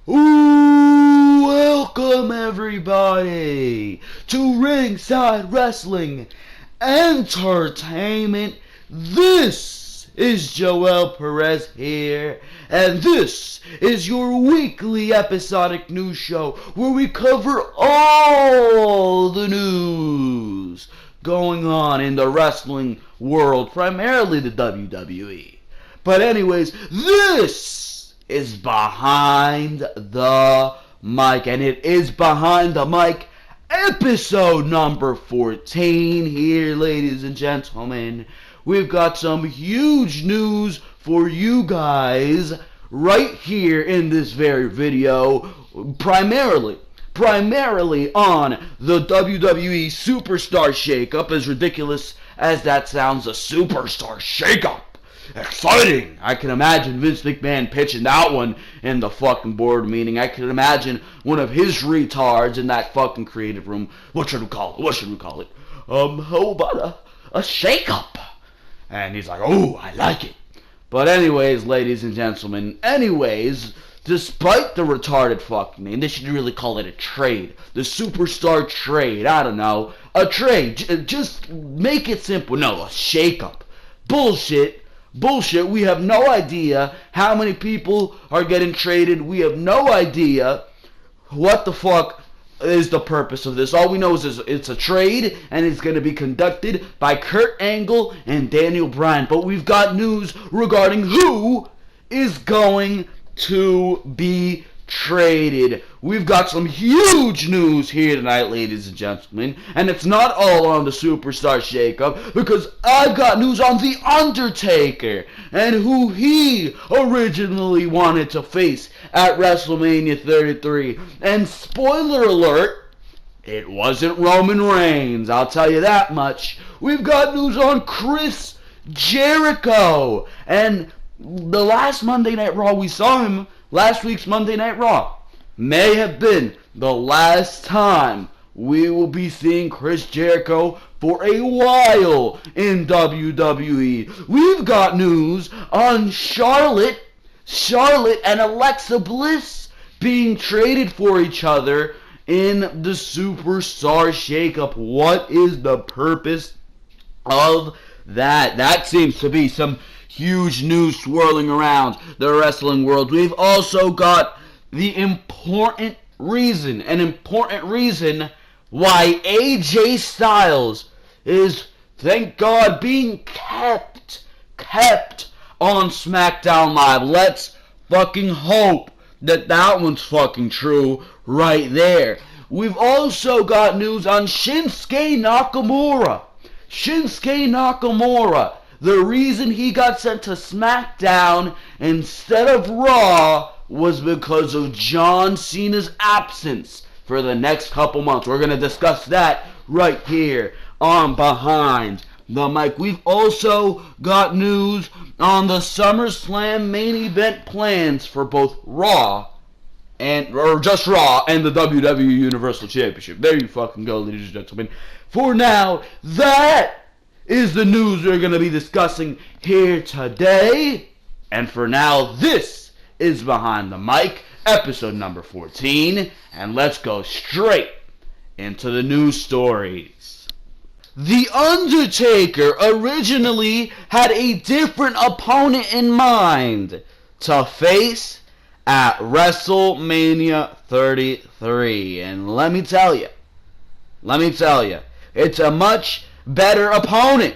Ooh, welcome everybody to Ringside Wrestling Entertainment. This is Joel Perez here, and this is your weekly episodic news show where we cover all the news going on in the wrestling world, primarily the WWE. But anyways, this is Behind the Mic, and it is Behind the Mic episode number 14 here, ladies and gentlemen. We've got some huge news for you guys right here in this very video, primarily on the WWE Superstar Shakeup. As ridiculous as that sounds, a Superstar Shakeup. Exciting! I can imagine Vince McMahon pitching that one in the fucking board meeting. I can imagine one of his retards in that fucking creative room. What should we call it? How about a shake-up? And he's like, oh, I like it. But anyways, ladies and gentlemen, despite the retarded fucking name, they should really call it a trade. The Superstar Trade. I don't know. A trade. Just make it simple. No, a shake-up. Bullshit. We have no idea how many people are getting traded. We have no idea what the fuck is the purpose of this. All we know is it's a trade, and it's going to be conducted by Kurt Angle and Daniel Bryan. But we've got news regarding who is going to be traded. We've got some huge news here tonight, ladies and gentlemen, and it's not all on the Superstar Shakeup, because I've got news on the Undertaker and who he originally wanted to face at Wrestlemania 33. And spoiler alert, it wasn't Roman Reigns, I'll tell you that much. We've got news on Chris Jericho, and the last Monday Night Raw we saw him, last week's Monday Night Raw, may have been the last time we will be seeing Chris Jericho for a while in WWE. We've got news on Charlotte and Alexa Bliss being traded for each other in the Superstar Shakeup. What is the purpose of that? That seems to be some huge news swirling around the wrestling world. We've also got the important reason why AJ Styles is, thank God, being kept on Smackdown Live. Let's fucking hope that one's fucking true right there. We've also got news on Shinsuke Nakamura. The reason he got sent to SmackDown instead of Raw was because of John Cena's absence for the next couple months. We're going to discuss that right here on Behind the Mic. We've also got news on the SummerSlam main event plans for both Raw and the WWE Universal Championship. There you fucking go, ladies and gentlemen. For now, that is the news we're going to be discussing here today. And for now, this is Behind the Mic, episode number 14. And let's go straight into the news stories. The Undertaker originally had a different opponent in mind to face at WrestleMania 33. And let me tell you, it's a much better opponent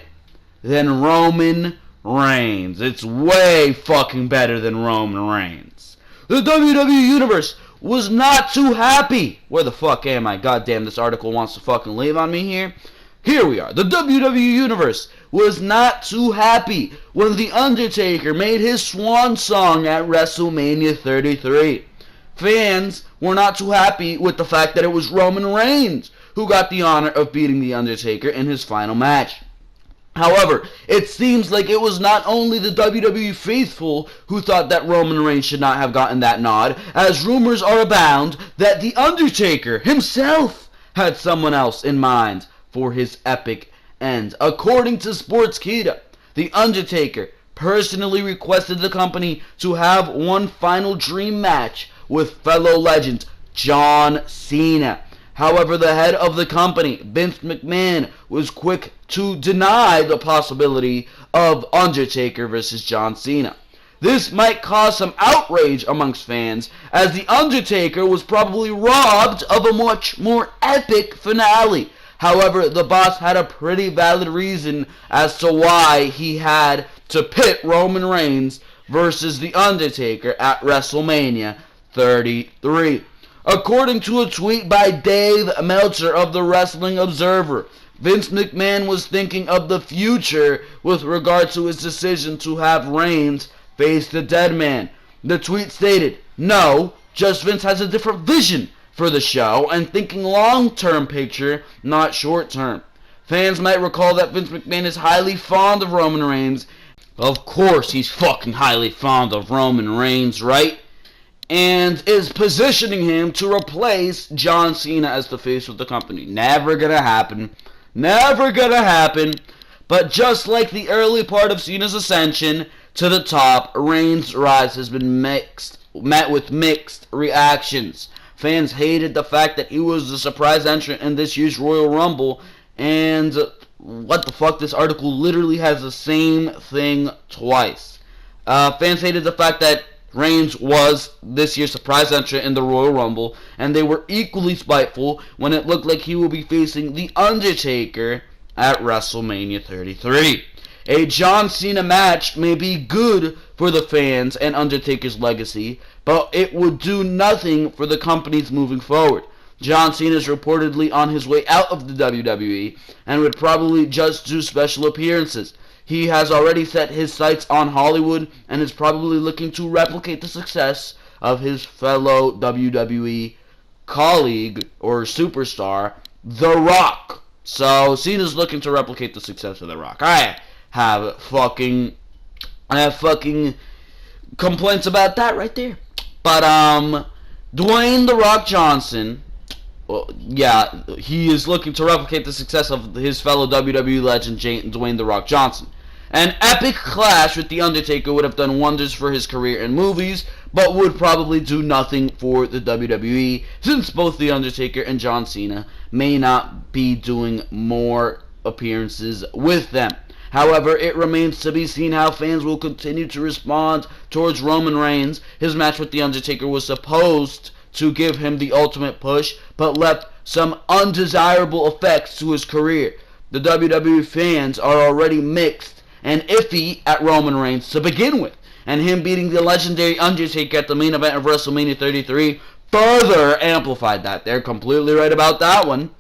than Roman Reigns. It's way fucking better than Roman Reigns. The WWE Universe was not too happy. Where the fuck am I? Goddamn, this article wants to fucking leave on me here. Here we are. The WWE Universe was not too happy when The Undertaker made his swan song at WrestleMania 33. Fans were not too happy with the fact that it was Roman Reigns who got the honor of beating The Undertaker in his final match. However, it seems like it was not only the WWE faithful who thought that Roman Reigns should not have gotten that nod, as rumors are abound that The Undertaker himself had someone else in mind for his epic end. According to Sportskeeda, The Undertaker personally requested the company to have one final dream match with fellow legend John Cena. However, the head of the company, Vince McMahon, was quick to deny the possibility of Undertaker versus John Cena. This might cause some outrage amongst fans, as The Undertaker was probably robbed of a much more epic finale. However, the boss had a pretty valid reason as to why he had to pit Roman Reigns versus The Undertaker at WrestleMania 33. According to a tweet by Dave Meltzer of the Wrestling Observer, Vince McMahon was thinking of the future with regard to his decision to have Reigns face the dead man. The tweet stated, "No, just Vince has a different vision for the show and thinking long-term picture, not short-term." Fans might recall that Vince McMahon is highly fond of Roman Reigns. Of course he's fucking highly fond of Roman Reigns, right? And is positioning him to replace John Cena as the face of the company. Never gonna happen. Never gonna happen. But just like the early part of Cena's ascension to the top, Reigns' rise has been met with mixed reactions. Fans hated the fact that he was the surprise entrant in this year's Royal Rumble, and what the fuck, this article literally has the same thing twice. Fans hated the fact that Reigns was this year's surprise entrant in the Royal Rumble, and they were equally spiteful when it looked like he will be facing The Undertaker at WrestleMania 33. A John Cena match may be good for the fans and Undertaker's legacy, but it would do nothing for the companies moving forward. John Cena is reportedly on his way out of the WWE and would probably just do special appearances. He has already set his sights on Hollywood and is probably looking to replicate the success of his fellow WWE colleague or superstar, The Rock. So Cena's looking to replicate the success of The Rock. I have fucking complaints about that right there. But Dwayne The Rock Johnson, well, yeah, he is looking to replicate the success of his fellow WWE legend Dwayne The Rock Johnson. An epic clash with The Undertaker would have done wonders for his career in movies, but would probably do nothing for the WWE, since both The Undertaker and John Cena may not be doing more appearances with them. However, it remains to be seen how fans will continue to respond towards Roman Reigns. His match with The Undertaker was supposed to give him the ultimate push, but left some undesirable effects to his career. The WWE fans are already mixed and iffy at Roman Reigns to begin with, and him beating the legendary Undertaker at the main event of WrestleMania 33 further amplified that. They're completely right about that one.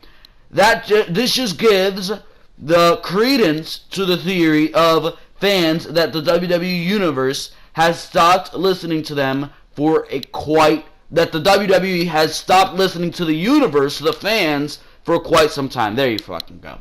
This just gives the credence to the theory of fans that the WWE Universe has stopped listening to them that the WWE has stopped listening to the universe, the fans, for quite some time. There you fucking go.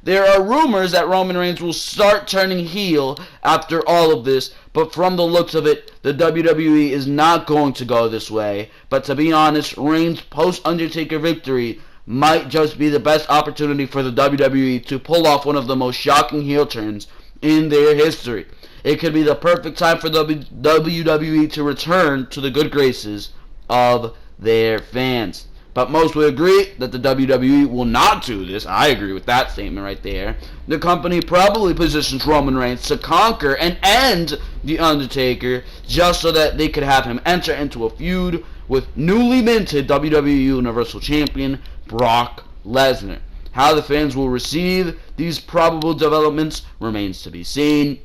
There are rumors that Roman Reigns will start turning heel after all of this, but from the looks of it, the WWE is not going to go this way. But to be honest, Reigns' post-Undertaker victory might just be the best opportunity for the WWE to pull off one of the most shocking heel turns in their history. It could be the perfect time for the WWE to return to the good graces of their fans. But most would agree that the WWE will not do this. I agree with that statement right there. The company probably positions Roman Reigns to conquer and end The Undertaker just so that they could have him enter into a feud with newly minted WWE Universal Champion Brock Lesnar. How the fans will receive these probable developments remains to be seen.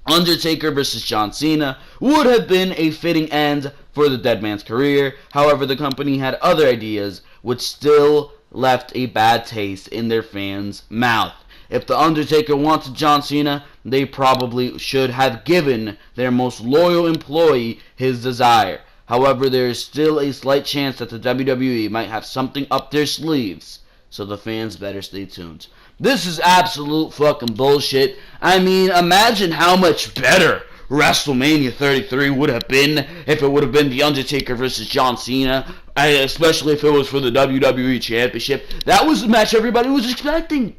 Undertaker versus John Cena would have been a fitting end for the dead man's career. However, the company had other ideas which still left a bad taste in their fans' mouth. If the Undertaker wanted John Cena, they probably should have given their most loyal employee his desire. However, there is still a slight chance that the WWE might have something up their sleeves, so the fans better stay tuned. This is absolute fucking bullshit. I mean, imagine how much better WrestleMania 33 would have been if it would have been The Undertaker versus John Cena, especially if it was for the WWE Championship. That was the match everybody was expecting.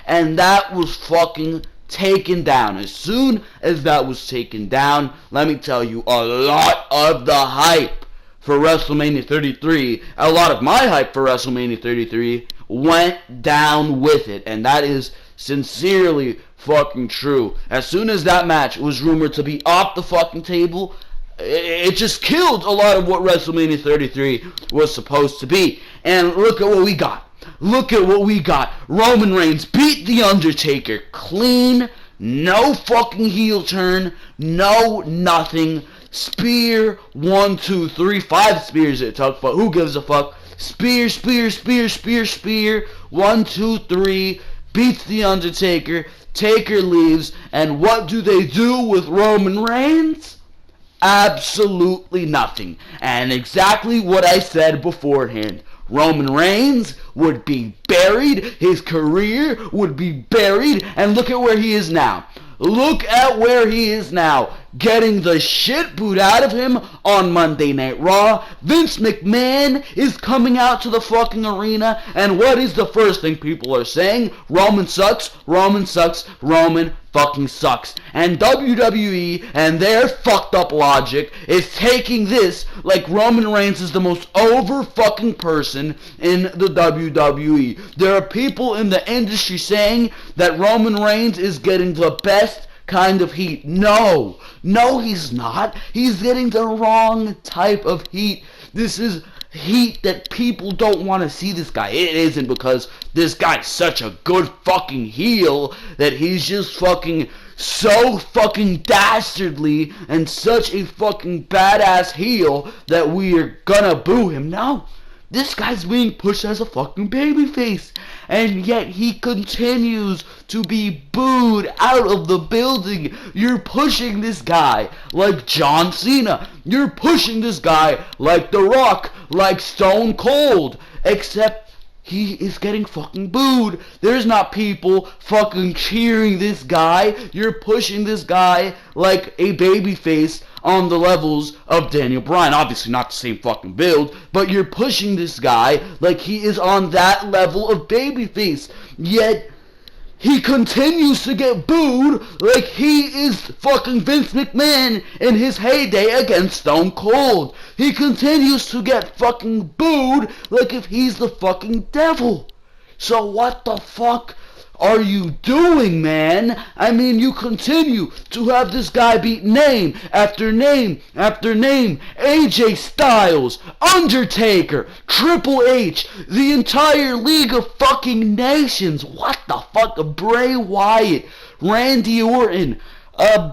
And that was fucking taken down. As soon as that was taken down, let me tell you, a lot of the hype for WrestleMania 33, a lot of my hype for WrestleMania 33 went down with it, and that is sincerely fucking true. As soon as that match was rumored to be off the fucking table, it just killed a lot of what WrestleMania 33 was supposed to be. And look at what we got. Look at what we got. Roman Reigns beat The Undertaker clean. No fucking heel turn. No nothing. Spear. 1, 2, 3. 5 spears it took, but who gives a fuck? Spear, spear, spear, spear, spear. 1, 2, 3. Beats The Undertaker. Taker leaves. And what do they do with Roman Reigns? Absolutely nothing. And exactly what I said beforehand. Roman Reigns would be buried. His career would be buried. And look at where he is now. Look at where he is now. Getting the shit booed out of him on Monday Night Raw. Vince McMahon is coming out to the fucking arena. And what is the first thing people are saying? Roman sucks. Roman sucks. Roman fucking sucks. And WWE and their fucked up logic is taking this like Roman Reigns is the most over fucking person in the WWE. There are people in the industry saying that Roman Reigns is getting the best kind of heat. No, he's not. He's getting the wrong type of heat. This is heat that people don't want to see this guy. It isn't because this guy's such a good fucking heel that he's just fucking so fucking dastardly and such a fucking badass heel that we are gonna boo him. No. This guy's being pushed as a fucking babyface, and yet he continues to be booed out of the building. You're pushing this guy like John Cena. You're pushing this guy like The Rock, like Stone Cold, except he is getting fucking booed. There's not people fucking cheering this guy. You're pushing this guy like a babyface on the levels of Daniel Bryan. Obviously not the same fucking build, but you're pushing this guy like he is on that level of babyface. Yet he continues to get booed like he is fucking Vince McMahon in his heyday against Stone Cold. He continues to get fucking booed like if he's the fucking devil. So what the fuck are you doing, man? I mean, you continue to have this guy beat name after name after name. AJ Styles, Undertaker, Triple H, the entire League of fucking Nations. What the fuck? Bray Wyatt, Randy Orton,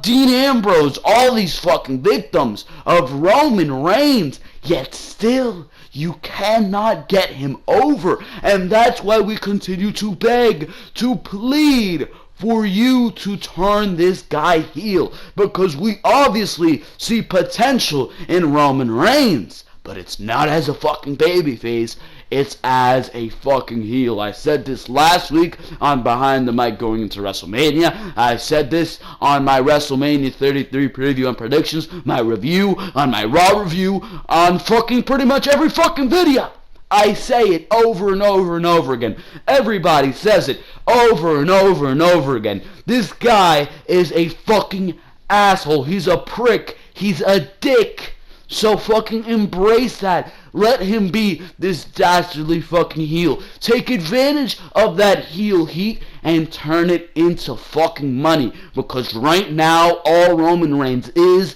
Dean Ambrose, all these fucking victims of Roman Reigns. Yet still, you cannot get him over. And that's why we continue to beg, to plead for you to turn this guy heel. Because we obviously see potential in Roman Reigns. But it's not as a fucking babyface. It's as a fucking heel. I said this last week on Behind the Mic going into WrestleMania. I said this on my WrestleMania 33 preview and predictions, my review, on my Raw review, on fucking pretty much every fucking video. I say it over and over and over again. Everybody says it over and over and over again. This guy is a fucking asshole. He's a prick. He's a dick. So fucking embrace that. Let him be this dastardly fucking heel. Take advantage of that heel heat and turn it into fucking money. Because right now, all Roman Reigns is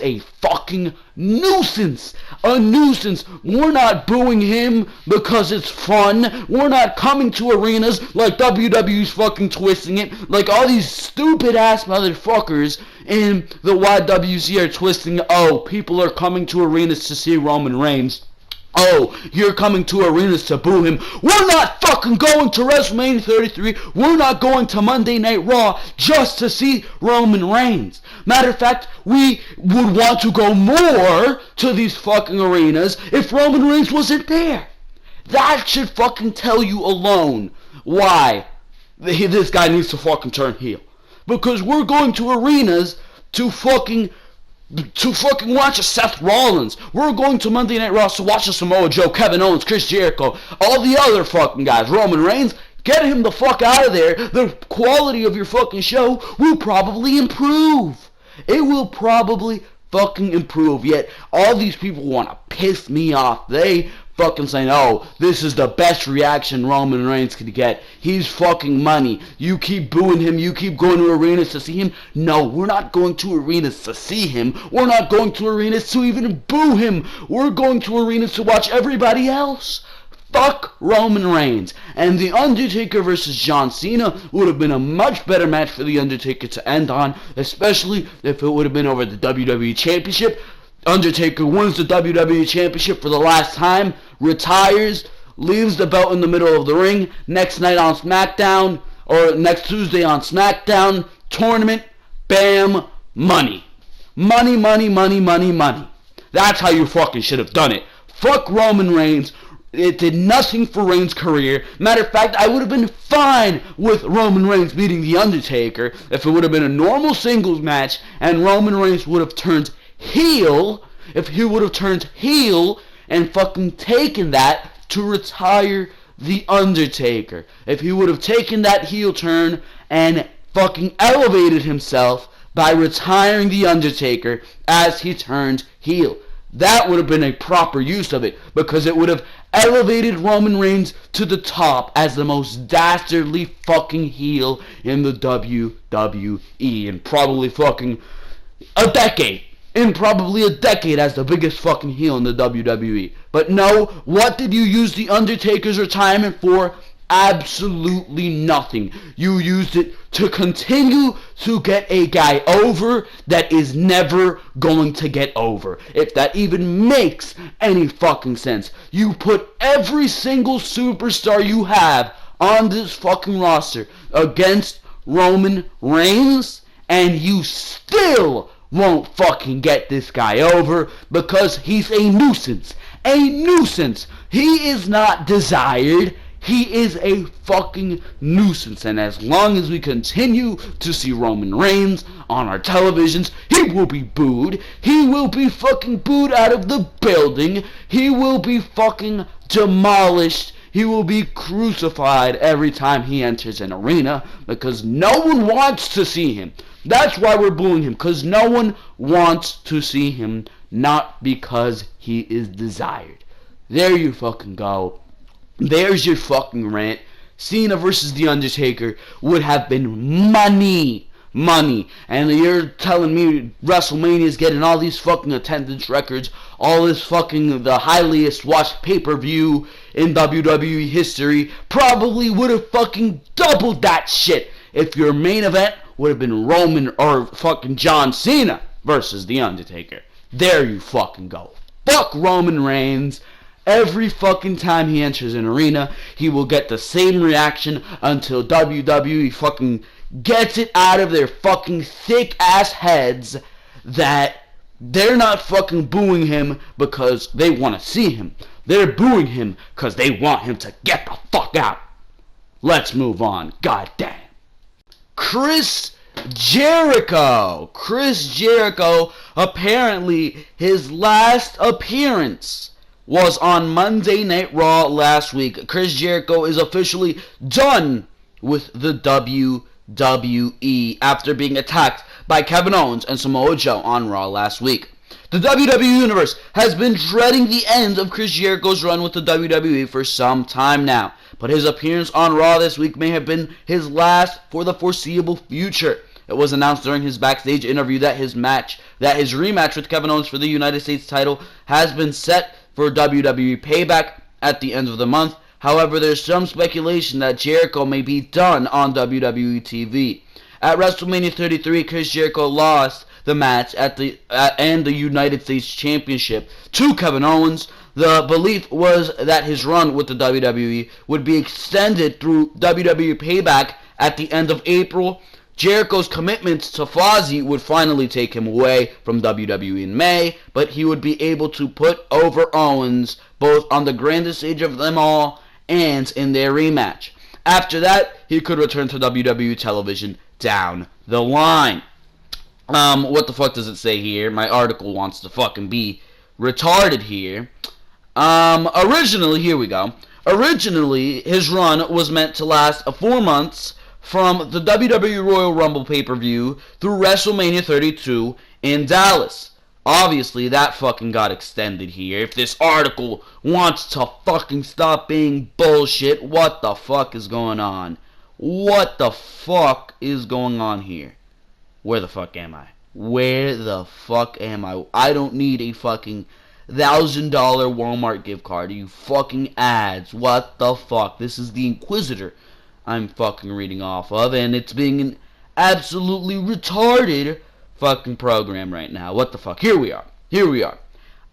a fucking nuisance. A nuisance. We're not booing him because it's fun. We're not coming to arenas like WWE's fucking twisting it. Like all these stupid ass motherfuckers in the YWC are twisting. Oh, people are coming to arenas to see Roman Reigns. Oh, you're coming to arenas to boo him. We're not fucking going to WrestleMania 33. We're not going to Monday Night Raw just to see Roman Reigns. Matter of fact, we would want to go more to these fucking arenas if Roman Reigns wasn't there. That should fucking tell you alone why this guy needs to fucking turn heel. Because we're going to arenas to fucking watch a Seth Rollins. We're going to Monday Night Raw to watch a Samoa Joe, Kevin Owens, Chris Jericho, all the other fucking guys. Roman Reigns, get him the fuck out of there, the quality of your fucking show will probably improve. It will probably fucking improve. Yet all these people want to piss me off. They fucking saying, oh, this is the best reaction Roman Reigns could get. He's fucking money. You keep booing him. You keep going to arenas to see him. No, we're not going to arenas to see him. We're not going to arenas to even boo him. We're going to arenas to watch everybody else. Fuck Roman Reigns. And The Undertaker versus John Cena would have been a much better match for The Undertaker to end on, especially if it would have been over the WWE Championship. Undertaker wins the WWE Championship for the last time, retires, leaves the belt in the middle of the ring, next night on Smackdown, or next Tuesday on Smackdown, tournament, bam, money. Money, money, money, money, money. That's how you fucking should have done it. Fuck Roman Reigns. It did nothing for Reigns' career. Matter of fact, I would have been fine with Roman Reigns beating The Undertaker if it would have been a normal singles match and Roman Reigns would have turned heel, if he would have turned heel and fucking taken that to retire The Undertaker. If he would have taken that heel turn and fucking elevated himself by retiring The Undertaker as he turned heel. That would have been a proper use of it, because it would have elevated Roman Reigns to the top as the most dastardly fucking heel in the WWE in probably fucking a decade. In probably a decade as the biggest fucking heel in the WWE. But no, what did you use The Undertaker's retirement for? Absolutely nothing. You used it to continue to get a guy over that is never going to get over. If that even makes any fucking sense. You put every single superstar you have on this fucking roster against Roman Reigns, and you still won't fucking get this guy over because he's a nuisance. A nuisance. He is not desired. He is a fucking nuisance, and as long as we continue to see Roman Reigns on our televisions, he will be booed. He will be fucking booed out of the building. He will be fucking demolished. He will be crucified every time he enters an arena because no one wants to see him. That's why we're booing him, because no one wants to see him, not because he is desired. There you fucking go. There's your fucking rant. Cena versus The Undertaker would have been money. Money. And you're telling me Wrestlemania is getting all these fucking attendance records, all this fucking, the highest watched pay-per-view in WWE history, probably would have fucking doubled that shit if your main event would have been Roman or fucking John Cena versus The Undertaker. There you fucking go. Fuck Roman Reigns. Every fucking time he enters an arena, he will get the same reaction until WWE fucking gets it out of their fucking thick ass heads that they're not fucking booing him because they want to see him. They're booing him because they want him to get the fuck out. Let's move on. God damn. Chris Jericho. Chris Jericho, apparently his last appearance was on Monday Night Raw last week. Chris Jericho is officially done with the WWE after being attacked by Kevin Owens and Samoa Joe on Raw last week. The WWE Universe has been dreading the end of Chris Jericho's run with the WWE for some time now, but his appearance on Raw this week may have been his last for the foreseeable future. It was announced during his backstage interview that his rematch with Kevin Owens for the United States title has been set for WWE Payback at the end of the month. However, there's some speculation that Jericho may be done on WWE TV. At WrestleMania 33, Chris Jericho lost the match and the United States Championship to Kevin Owens. The belief was that his run with the WWE would be extended through WWE Payback at the end of April. Jericho's commitments to Fozzy would finally take him away from WWE in May, but he would be able to put over Owens both on the grandest stage of them all and in their rematch. After that, he could return to WWE television down the line. What the fuck does it say here? My article wants to fucking be retarded here. Originally, here we go. Originally, his run was meant to last 4 months from the WWE Royal Rumble pay-per-view through WrestleMania 32 in Dallas. Obviously, that fucking got extended here. If this article wants to fucking stop being bullshit, what the fuck is going on? What the fuck is going on here? Where the fuck am I? Where the fuck am I? I don't need a fucking $1,000 Walmart gift card. You fucking ads. What the fuck? This is the Inquisitor I'm fucking reading off of, and it's being an absolutely retarded fucking program right now. What the fuck? Here we are.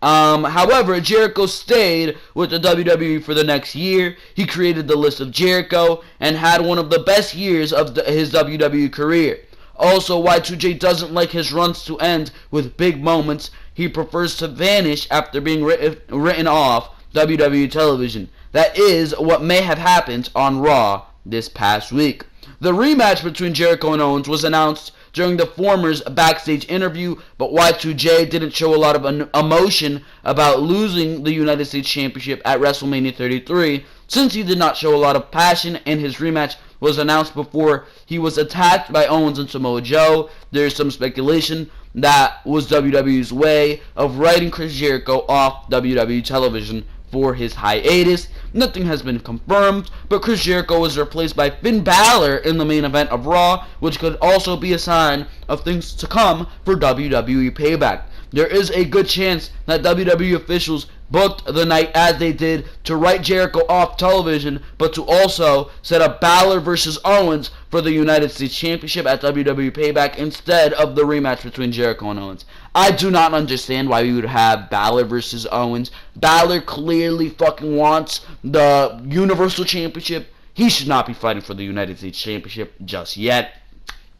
However, Jericho stayed with the WWE for the next year. He created the list of Jericho and had one of the best years of his WWE career. Also, Y2J doesn't like his runs to end with big moments. He prefers to vanish after being written off WWE television. That is what may have happened on Raw this past week. The rematch between Jericho and Owens was announced during the former's backstage interview, but Y2J didn't show a lot of emotion about losing the United States Championship at WrestleMania 33, since he did not show a lot of passion, and his rematch was announced before he was attacked by Owens and Samoa Joe. There's some speculation that was WWE's way of writing Chris Jericho off WWE television for his hiatus. Nothing has been confirmed, but Chris Jericho was replaced by Finn Balor in the main event of Raw, which could also be a sign of things to come for WWE Payback. There is a good chance that WWE officials booked the night as they did to write Jericho off television, but to also set up Balor versus Owens for the United States Championship at WWE Payback instead of the rematch between Jericho and Owens. I do not understand why we would have Balor versus Owens. Balor clearly fucking wants the Universal Championship. He should not be fighting for the United States Championship just yet.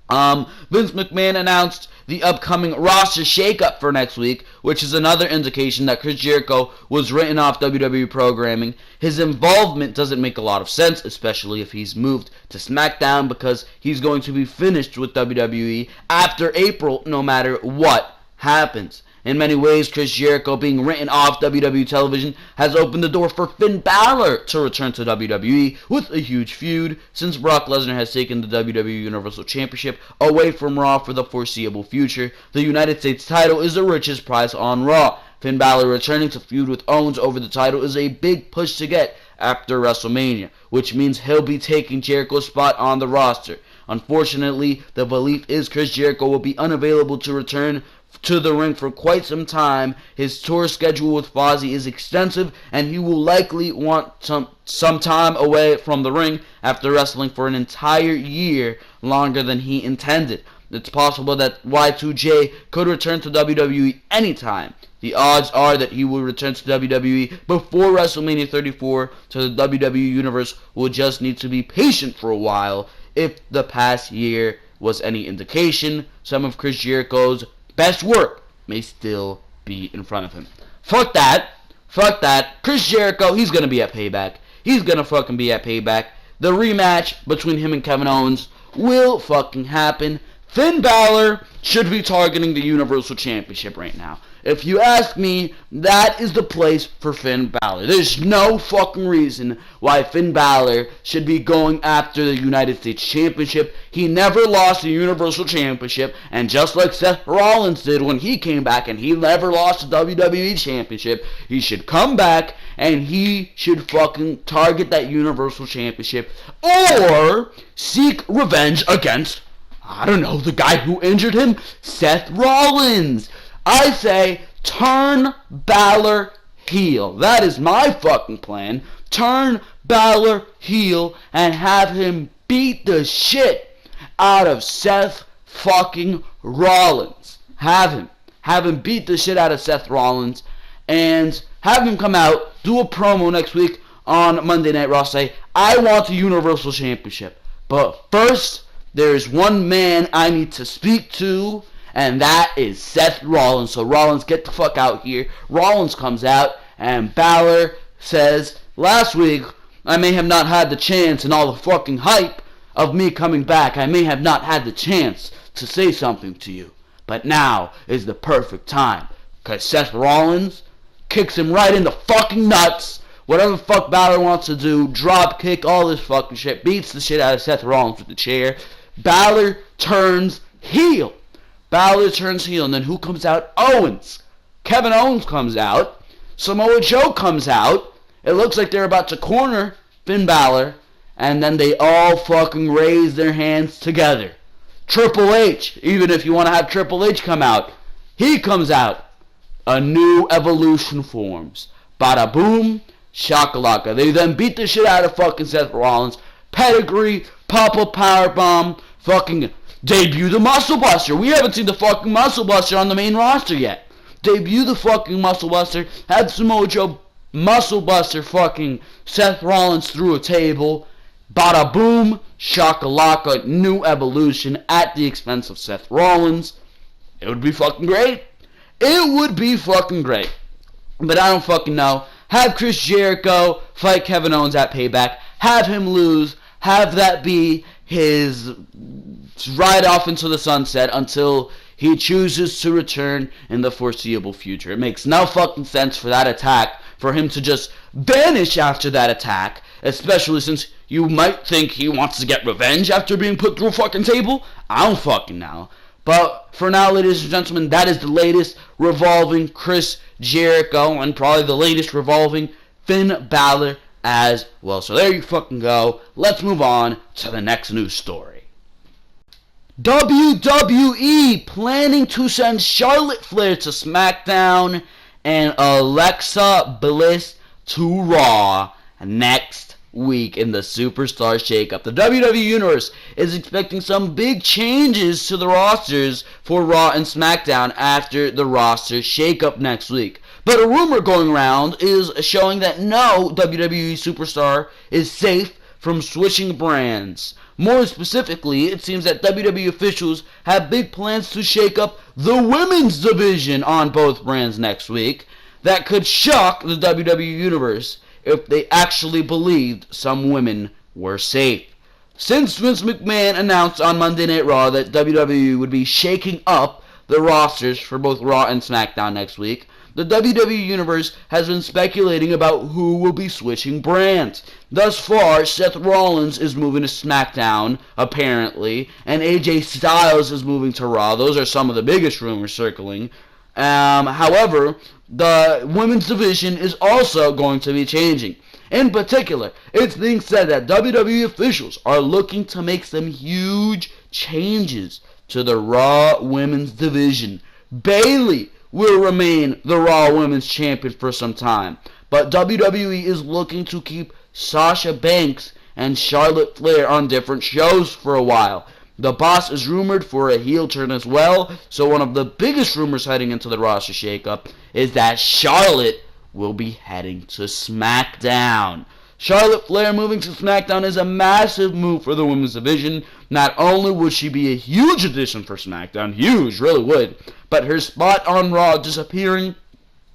Vince McMahon announced the upcoming roster shakeup for next week, which is another indication that Chris Jericho was written off WWE programming. His involvement doesn't make a lot of sense, especially if he's moved to Smackdown, because he's going to be finished with WWE after April, no matter what happens. In many ways, Chris Jericho being written off WWE television has opened the door for Finn Balor to return to WWE with a huge feud, since Brock Lesnar has taken the WWE Universal Championship away from Raw for the foreseeable future. The United States title is the richest prize on Raw. Finn Balor returning to feud with Owens over the title is a big push to get after WrestleMania, which means he'll be taking Jericho's spot on the roster. Unfortunately, the belief is Chris Jericho will be unavailable to return to the ring for quite some time. His tour schedule with Fozzy is extensive, and he will likely want some time away from the ring after wrestling for an entire year longer than he intended. It's possible that Y2J could return to WWE anytime. The odds are that he will return to WWE before WrestleMania 34, so the WWE Universe will just need to be patient for a while. If the past year was any indication, some of Chris Jericho's best work may still be in front of him. Fuck that. Chris Jericho, he's gonna be at Payback. He's gonna fucking be at Payback. The rematch between him and Kevin Owens will fucking happen. Finn Balor should be targeting the Universal Championship right now. If you ask me, that is the place for Finn Balor. There's no fucking reason why Finn Balor should be going after the United States Championship. He never lost the Universal Championship, and just like Seth Rollins did when he came back and he never lost the WWE Championship, he should come back and he should fucking target that Universal Championship or seek revenge against, I don't know, the guy who injured him, Seth Rollins. I say, turn Balor heel. That is my fucking plan. Turn Balor heel and have him beat the shit out of Seth fucking Rollins. Have him beat the shit out of Seth Rollins, and have him come out, do a promo next week on Monday Night Raw, say, I want the Universal Championship. But first, there's one man I need to speak to, and that is Seth Rollins. So Rollins, get the fuck out here. Rollins comes out, and Balor says, last week, I may have not had the chance and all the fucking hype of me coming back. I may have not had the chance to say something to you. But now is the perfect time. Because Seth Rollins kicks him right in the fucking nuts whatever the fuck Balor wants to do, drop kick, all this fucking shit, beats the shit out of Seth Rollins with the chair. Balor turns heel. And then who comes out? Owens. Kevin Owens comes out. Samoa Joe comes out. It looks like they're about to corner Finn Balor, and then they all fucking raise their hands together. Triple H, even if you want to have Triple H come out, he comes out. A new evolution forms. Bada boom, shakalaka. They then beat the shit out of fucking Seth Rollins. Pedigree, pop-up powerbomb, fucking debut the Muscle Buster. We haven't seen the fucking Muscle Buster on the main roster yet. Debut the fucking Muscle Buster. Have Samoa Joe Muscle Buster fucking Seth Rollins through a table. Bada boom, shakalaka, new evolution at the expense of Seth Rollins. It would be fucking great. It would be fucking great. But I don't fucking know. Have Chris Jericho fight Kevin Owens at Payback. Have him lose. Have that be his ride off into the sunset until he chooses to return in the foreseeable future. It makes no fucking sense for that attack, for him to just vanish after that attack, especially since you might think he wants to get revenge after being put through a fucking table. I don't fucking know. But for now, ladies and gentlemen, that is the latest revolving Chris Jericho, and probably the latest revolving Finn Balor as well. So there you fucking go. Let's move on to the next news story. WWE planning to send Charlotte Flair to Smackdown and Alexa Bliss to Raw next week in the Superstar Shakeup. The WWE Universe is expecting some big changes to the rosters for Raw and SmackDown after the roster Shakeup next week. But a rumor going around is showing that no WWE superstar is safe from switching brands. More specifically, it seems that WWE officials have big plans to shake up the women's division on both brands next week that could shock the WWE Universe if they actually believed some women were safe. Since Vince McMahon announced on Monday Night Raw that WWE would be shaking up the rosters for both Raw and SmackDown next week, the WWE Universe has been speculating about who will be switching brands. Thus far, Seth Rollins is moving to SmackDown, apparently, and AJ Styles is moving to Raw. Those are some of the biggest rumors circling. However, the women's division is also going to be changing. In particular, it's being said that WWE officials are looking to make some huge changes to the Raw women's division. Bayley will remain the Raw Women's Champion for some time, but WWE is looking to keep Sasha Banks and Charlotte Flair on different shows for a while. The Boss is rumored for a heel turn as well, so one of the biggest rumors heading into the roster shakeup is that Charlotte will be heading to SmackDown. Charlotte Flair moving to SmackDown is a massive move for the women's division. Not only would she be a huge addition for SmackDown, huge, really would, but her spot on Raw disappearing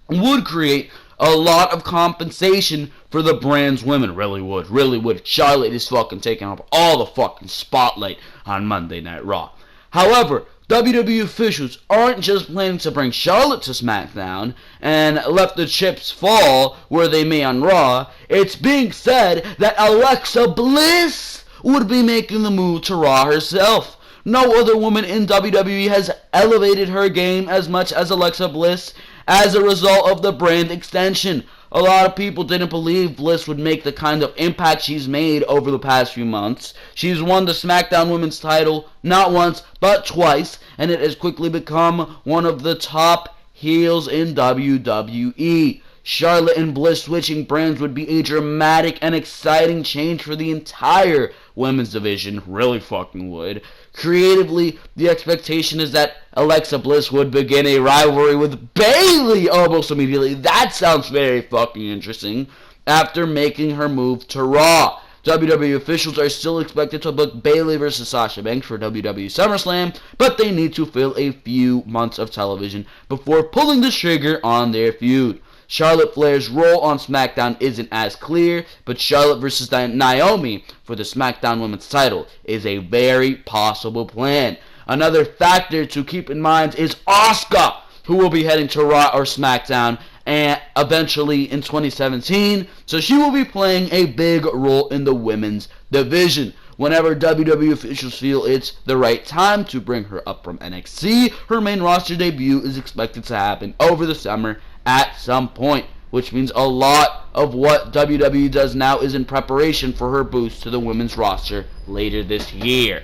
would create a lot of compensation for the brand's women. Really would. Charlotte is fucking taking up all the fucking spotlight on Monday Night Raw. However, WWE officials aren't just planning to bring Charlotte to SmackDown and let the chips fall where they may on Raw. It's being said that Alexa Bliss would be making the move to Raw herself. No other woman in WWE has elevated her game as much as Alexa Bliss as a result of the brand extension. A lot of people didn't believe Bliss would make the kind of impact she's made over the past few months. She's won the SmackDown Women's title not once, but twice, and it has quickly become one of the top heels in WWE. Charlotte and Bliss switching brands would be a dramatic and exciting change for the entire women's division. Really fucking would. Creatively, the expectation is that Alexa Bliss would begin a rivalry with Bayley almost immediately. That sounds very fucking interesting. After making her move to Raw, WWE officials are still expected to book Bayley versus Sasha Banks for WWE SummerSlam, but they need to fill a few months of television before pulling the trigger on their feud. Charlotte Flair's role on SmackDown isn't as clear, but Charlotte versus Naomi for the SmackDown Women's title is a very possible plan. Another factor to keep in mind is Asuka, who will be heading to Raw or SmackDown, and eventually in 2017. So she will be playing a big role in the women's division. Whenever WWE officials feel it's the right time to bring her up from NXT, her main roster debut is expected to happen over the summer at some point, which means a lot of what WWE does now is in preparation for her boost to the women's roster later this year.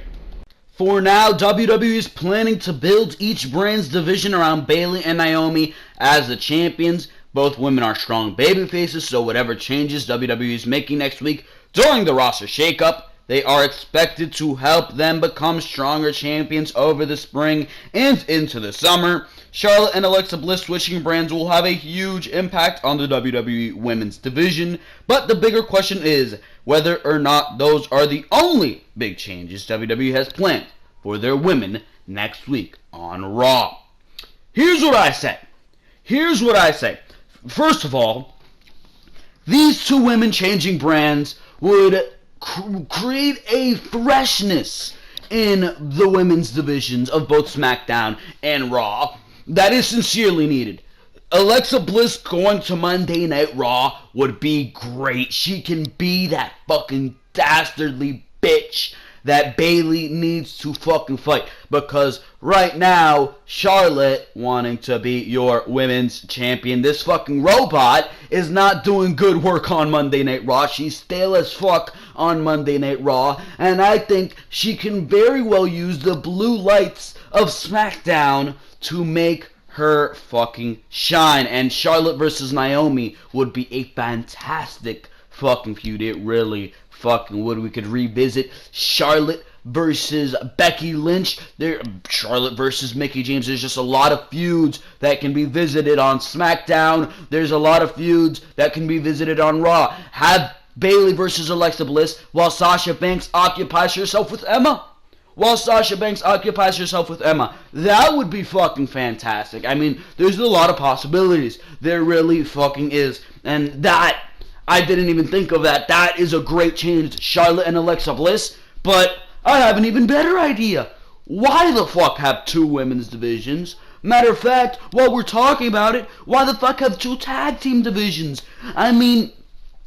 For now, WWE is planning to build each brand's division around Bayley and Naomi as the champions. Both women are strong babyfaces, so whatever changes WWE is making next week during the roster shakeup, they are expected to help them become stronger champions over the spring and into the summer. Charlotte and Alexa Bliss switching brands will have a huge impact on the WWE Women's Division, but the bigger question is whether or not those are the only big changes WWE has planned for their women next week on Raw. Here's what I say. First of all, these two women changing brands would create a freshness in the women's divisions of both SmackDown and Raw that is sincerely needed. Alexa Bliss going to Monday Night Raw would be great. She can be that fucking dastardly bitch that Bayley needs to fucking fight. Because right now, Charlotte wanting to be your women's champion, this fucking robot is not doing good work on Monday Night Raw. She's stale as fuck on Monday Night Raw. And I think she can very well use the blue lights of SmackDown to make her fucking shine. And Charlotte versus Naomi would be a fantastic fucking feud. It really fucking would. We could revisit Charlotte versus Becky Lynch. Charlotte versus Mickie James. There's just a lot of feuds that can be visited on SmackDown. There's a lot of feuds that can be visited on Raw. Have Bayley versus Alexa Bliss while Sasha Banks occupies herself with Emma. That would be fucking fantastic. I mean, there's a lot of possibilities. There really fucking is. And that, I didn't even think of that. That is a great change. Charlotte and Alexa Bliss. But I have an even better idea. Why the fuck have two women's divisions? Matter of fact, while we're talking about it, why the fuck have two tag team divisions? I mean,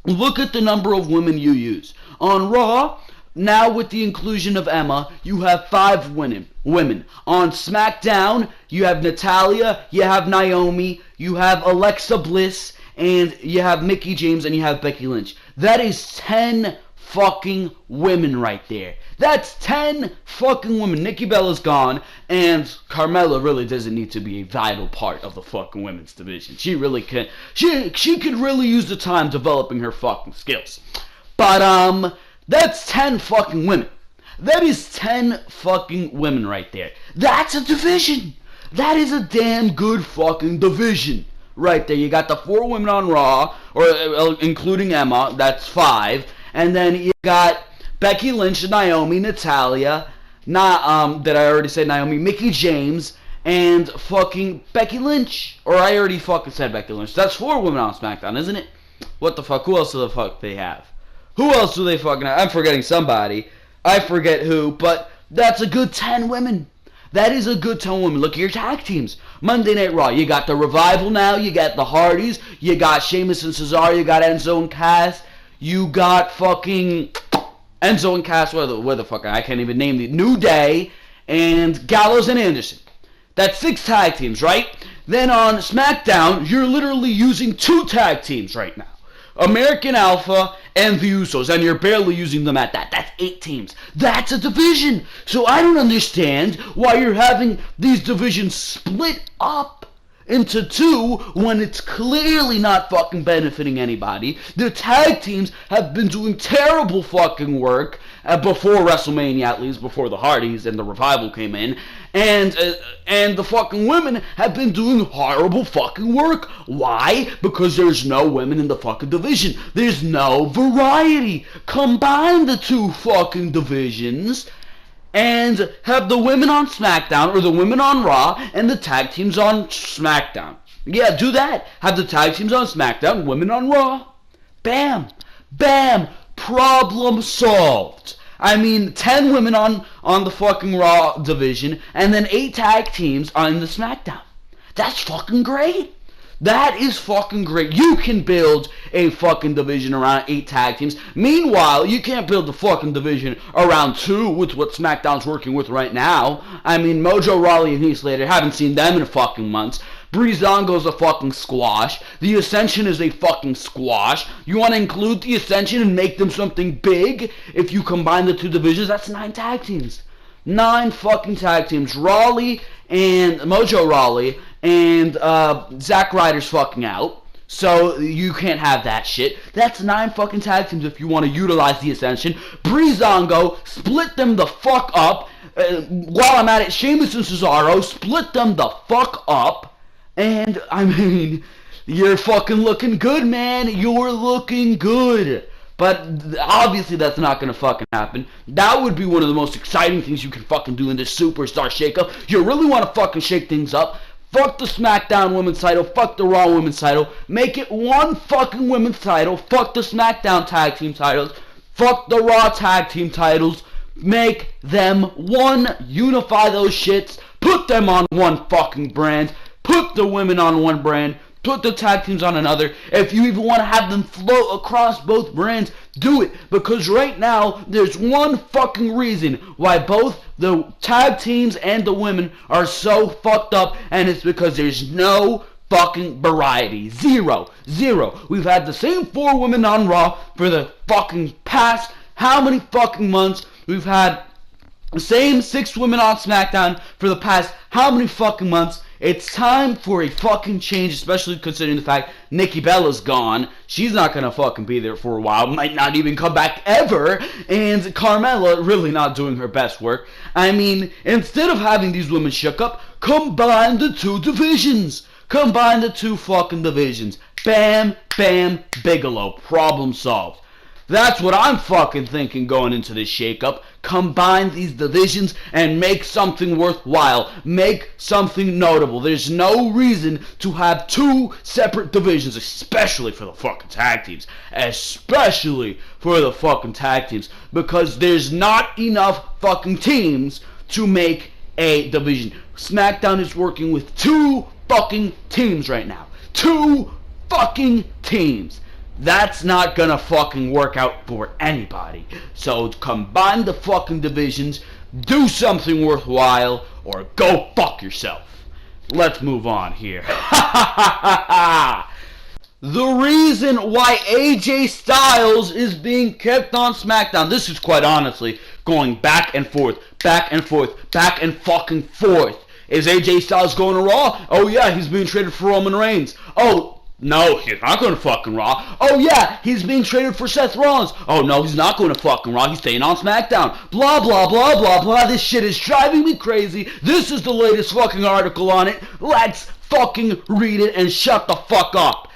look at the number of women you use. On Raw, now with the inclusion of Emma, you have 5 women. On SmackDown, you have Natalya, you have Naomi, you have Alexa Bliss, and you have Mickie James, and you have Becky Lynch. That is 10 fucking women right there. That's 10 fucking women. Nikki Bella's gone, and Carmella really doesn't need to be a vital part of the fucking women's division. She really can. She could really use the time developing her fucking skills. But, that's 10 fucking women. That is 10 fucking women right there. That's a division. That is a damn good fucking division right there. You got the 4 women on Raw, or including Emma, that's 5. And then you got Becky Lynch, Naomi, Natalya, did I already say Naomi? Mickie James, and fucking Becky Lynch. Or I already fucking said Becky Lynch. That's 4 women on SmackDown, isn't it? What the fuck? Who else do the fuck they have? Who else do they fucking have? I'm forgetting somebody. I forget who, but that's a good 10 women. That is a good 10 women. Look at your tag teams. Monday Night Raw, you got the Revival now, you got the Hardys, you got Sheamus and Cesaro, you got Enzo and Cass, you got fucking Enzo and Cass, where the fuck, I can't even name the New Day, and Gallows and Anderson. That's 6 tag teams, right? Then on SmackDown, you're literally using 2 tag teams right now. American Alpha and the Usos, and you're barely using them at that. That's 8 teams. That's a division. So I don't understand why you're having these divisions split up into 2 when it's clearly not fucking benefiting anybody. The tag teams have been doing terrible fucking work before WrestleMania, at least before the Hardys and the Revival came in. And the fucking women have been doing horrible fucking work. Why? Because there's no women in the fucking division. There's no variety. Combine the 2 fucking divisions and have the women on SmackDown or the women on Raw and the tag teams on SmackDown. Yeah, do that. Have the tag teams on SmackDown, women on Raw. Bam. Bam. Problem solved. I mean, 10 women on the fucking Raw division, and then 8 tag teams on the SmackDown. That's fucking great. That is fucking great. You can build a fucking division around 8 tag teams. Meanwhile, you can't build the fucking division around 2 with what SmackDown's working with right now. I mean, Mojo Rawley and Heath Slater, haven't seen them in fucking months. Breezango's a fucking squash. The Ascension is a fucking squash. You want to include the Ascension and make them something big? If you combine the 2 divisions, that's 9 tag teams. 9 fucking tag teams. Rawley and Mojo Rawley and Zack Ryder's fucking out. So you can't have that shit. That's 9 fucking tag teams if you want to utilize the Ascension. Breezango, split them the fuck up. While I'm at it, Sheamus and Cesaro, split them the fuck up. And, I mean, you're fucking looking good, man. You're looking good. But obviously that's not gonna fucking happen. That would be one of the most exciting things you can fucking do in this superstar shakeup. You really want to fucking shake things up. Fuck the SmackDown Women's title. Fuck the Raw Women's title. Make it one fucking Women's title. Fuck the SmackDown Tag Team titles. Fuck the Raw Tag Team titles. Make them one. Unify those shits. Put them on one fucking brand. Put the women on one brand. Put the tag teams on another. If you even want to have them float across both brands, do it. Because right now, there's one fucking reason why both the tag teams and the women are so fucked up, and it's because there's no fucking variety. Zero. We've had the same 4 women on Raw for the fucking past how many fucking months? We've had the same 6 women on SmackDown for the past how many fucking months? It's time for a fucking change, especially considering the fact Nikki Bella's gone. She's not gonna fucking be there for a while. Might not even come back ever. And Carmella really not doing her best work. I mean, instead of having these women shook up, combine the 2 divisions. Combine the 2 fucking divisions. Bam, bam, Bigelow. Problem solved. That's what I'm fucking thinking going into this shakeup. Combine these divisions and make something worthwhile. Make something notable. There's no reason to have 2 separate divisions, especially for the fucking tag teams. Especially for the fucking tag teams. Because there's not enough fucking teams to make a division. SmackDown is working with 2 fucking teams right now. 2 fucking teams. That's not gonna fucking work out for anybody. So combine the fucking divisions, do something worthwhile, or go fuck yourself. Let's move on here. The reason why AJ Styles is being kept on SmackDown, this is quite honestly going back and forth, back and forth, back and fucking forth. Is AJ Styles going to Raw? Oh yeah, he's being traded for Roman Reigns. Oh, no, he's not going to fucking Raw. Oh yeah, he's being traded for Seth Rollins. Oh no, he's not going to fucking Raw. He's staying on SmackDown. Blah, blah, blah, blah, blah. This shit is driving me crazy. This is the latest fucking article on it. Let's fucking read it and shut the fuck up.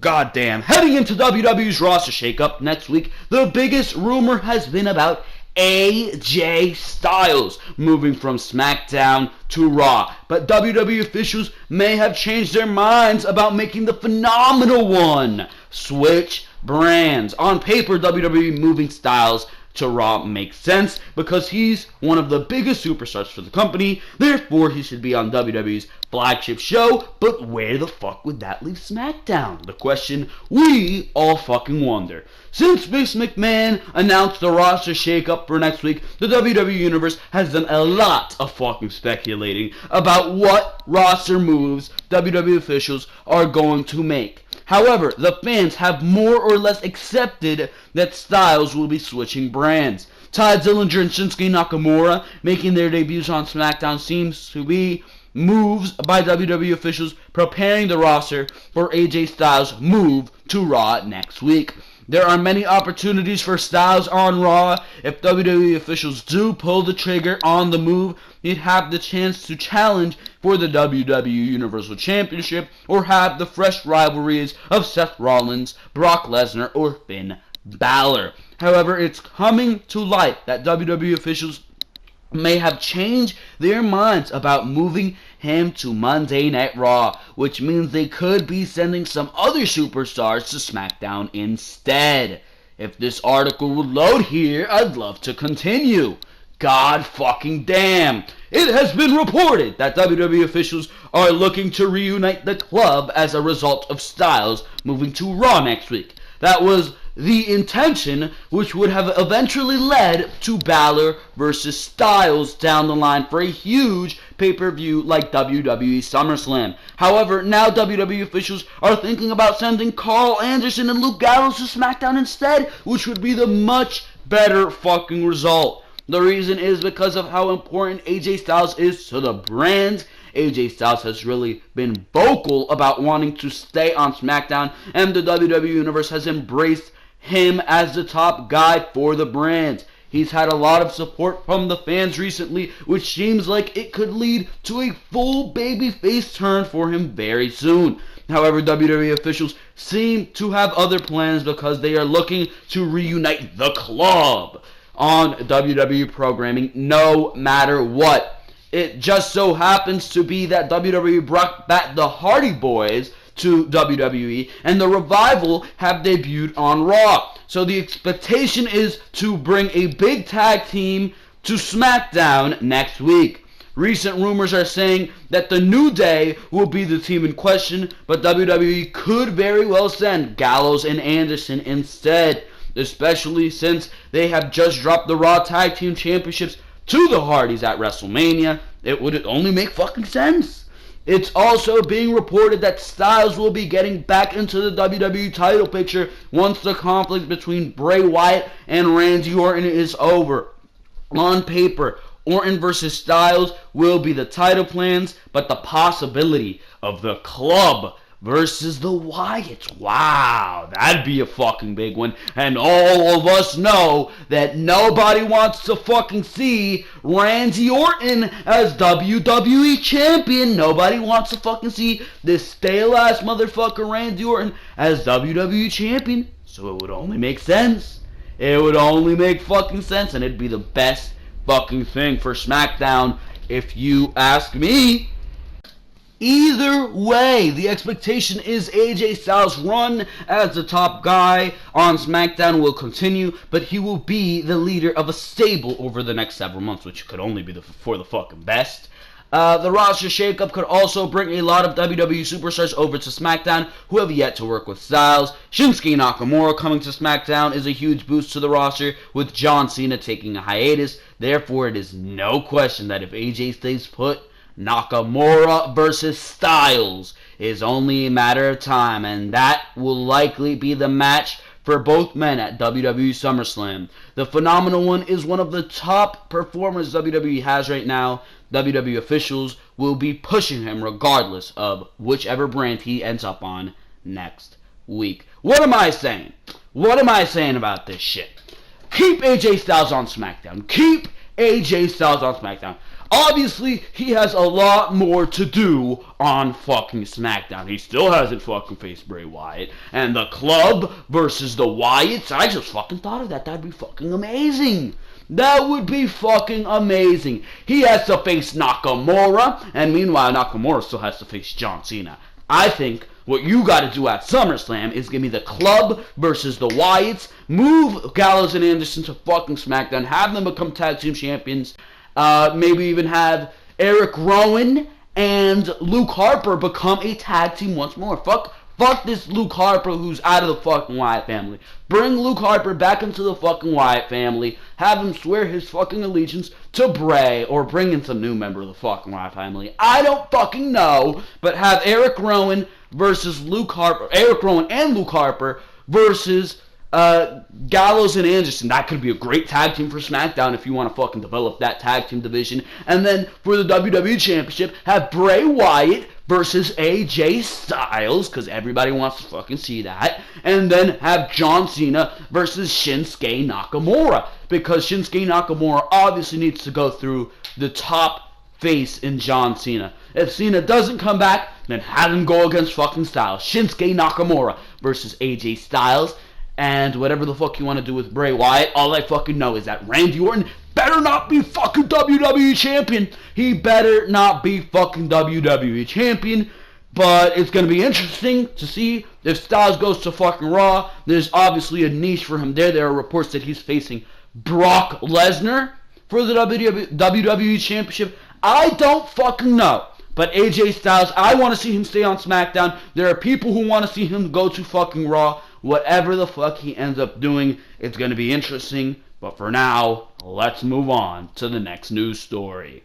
Goddamn. Heading into WWE's roster shakeup next week, the biggest rumor has been about AJ Styles moving from SmackDown to Raw. But WWE officials may have changed their minds about making the phenomenal one switch brands. On paper, WWE moving Styles to Raw makes sense because he's one of the biggest superstars for the company. Therefore, he should be on WWE's flagship show. But where the fuck would that leave SmackDown? The question we all fucking wonder. Since Vince McMahon announced the roster shakeup for next week, the WWE Universe has done a lot of fucking speculating about what roster moves WWE officials are going to make. However, the fans have more or less accepted that Styles will be switching brands. Ty Dillinger and Shinsuke Nakamura making their debuts on SmackDown seems to be moves by WWE officials preparing the roster for AJ Styles' move to Raw next week. There are many opportunities for Styles on Raw. If WWE officials do pull the trigger on the move, he'd have the chance to challenge for the WWE Universal Championship or have the fresh rivalries of Seth Rollins, Brock Lesnar, or Finn Balor. However, it's coming to light that WWE officials may have changed their minds about moving him to Monday Night Raw, which means they could be sending some other superstars to SmackDown instead. If this article would load here, I'd love to continue. God fucking damn. It has been reported that WWE officials are looking to reunite the club as a result of Styles moving to Raw next week. That was the intention, which would have eventually led to Balor versus Styles down the line for a huge pay-per-view like WWE SummerSlam. However, now WWE officials are thinking about sending Carl Anderson and Luke Gallows to SmackDown instead, which would be the much better fucking result. The reason is because of how important AJ Styles is to the brand. AJ Styles has really been vocal about wanting to stay on SmackDown, and the WWE Universe has embraced him as the top guy for the brand. He's had a lot of support from the fans recently, which seems like it could lead to a full babyface turn for him very soon. However, WWE officials seem to have other plans because they are looking to reunite the club on WWE programming no matter what. It just so happens to be that WWE brought back the Hardy Boys to WWE, and the Revival have debuted on Raw. So the expectation is to bring a big tag team to SmackDown next week. Recent rumors are saying that the New Day will be the team in question, but WWE could very well send Gallows and Anderson instead, especially since they have just dropped the Raw Tag Team Championships to the Hardys at WrestleMania. It would only make fucking sense. It's also being reported that Styles will be getting back into the WWE title picture once the conflict between Bray Wyatt and Randy Orton is over. On paper, Orton versus Styles will be the title plans, but the possibility of the club versus the Wyatts, wow, that'd be a fucking big one. And all of us know that nobody wants to fucking see Randy Orton as WWE champion. Nobody wants to fucking see this stale ass motherfucker Randy Orton as WWE champion. So it would only make sense. It would only make fucking sense, and it'd be the best fucking thing for SmackDown if you ask me. Either way, the expectation is AJ Styles' run as the top guy on SmackDown will continue, but he will be the leader of a stable over the next several months, which could only be for the fucking best. The roster shakeup could also bring a lot of WWE superstars over to SmackDown who have yet to work with Styles. Shinsuke Nakamura coming to SmackDown is a huge boost to the roster, with John Cena taking a hiatus. Therefore, it is no question that if AJ stays put, Nakamura versus Styles is only a matter of time, and that will likely be the match for both men at WWE SummerSlam. The Phenomenal One is one of the top performers WWE has right now. WWE officials will be pushing him regardless of whichever brand he ends up on next week. What am I saying? What am I saying about this shit? Keep AJ Styles on SmackDown. Keep AJ Styles on SmackDown. Obviously, he has a lot more to do on fucking SmackDown. He still hasn't fucking faced Bray Wyatt. And the club versus the Wyatts, I just fucking thought of that. That'd be fucking amazing. That would be fucking amazing. He has to face Nakamura, and meanwhile, Nakamura still has to face John Cena. I think what you gotta do at SummerSlam is give me the club versus the Wyatts, move Gallows and Anderson to fucking SmackDown, have them become tag team champions, maybe even have Eric Rowan and Luke Harper become a tag team once more. Fuck this Luke Harper who's out of the fucking Wyatt family. Bring Luke Harper back into the fucking Wyatt family. Have him swear his fucking allegiance to Bray, or bring in some new member of the fucking Wyatt family. I don't fucking know, but have Eric Rowan versus Luke Harper, Eric Rowan and Luke Harper versus Gallows and Anderson. That could be a great tag team for SmackDown if you want to fucking develop that tag team division. And then for the WWE Championship, have Bray Wyatt versus AJ Styles, because everybody wants to fucking see that. And then have John Cena versus Shinsuke Nakamura, because Shinsuke Nakamura obviously needs to go through the top face in John Cena. If Cena doesn't come back, then have him go against fucking Styles. Shinsuke Nakamura versus AJ Styles. And whatever the fuck you want to do with Bray Wyatt, all I fucking know is that Randy Orton better not be fucking WWE champion. He better not be fucking WWE champion. But it's going to be interesting to see if Styles goes to fucking Raw. There's obviously a niche for him there. There are reports that he's facing Brock Lesnar. for the WWE Championship? I don't fucking know. But AJ Styles, I want to see him stay on SmackDown. There are people who want to see him go to fucking Raw. Whatever the fuck he ends up doing, it's going to be interesting. But for now, let's move on to the next news story.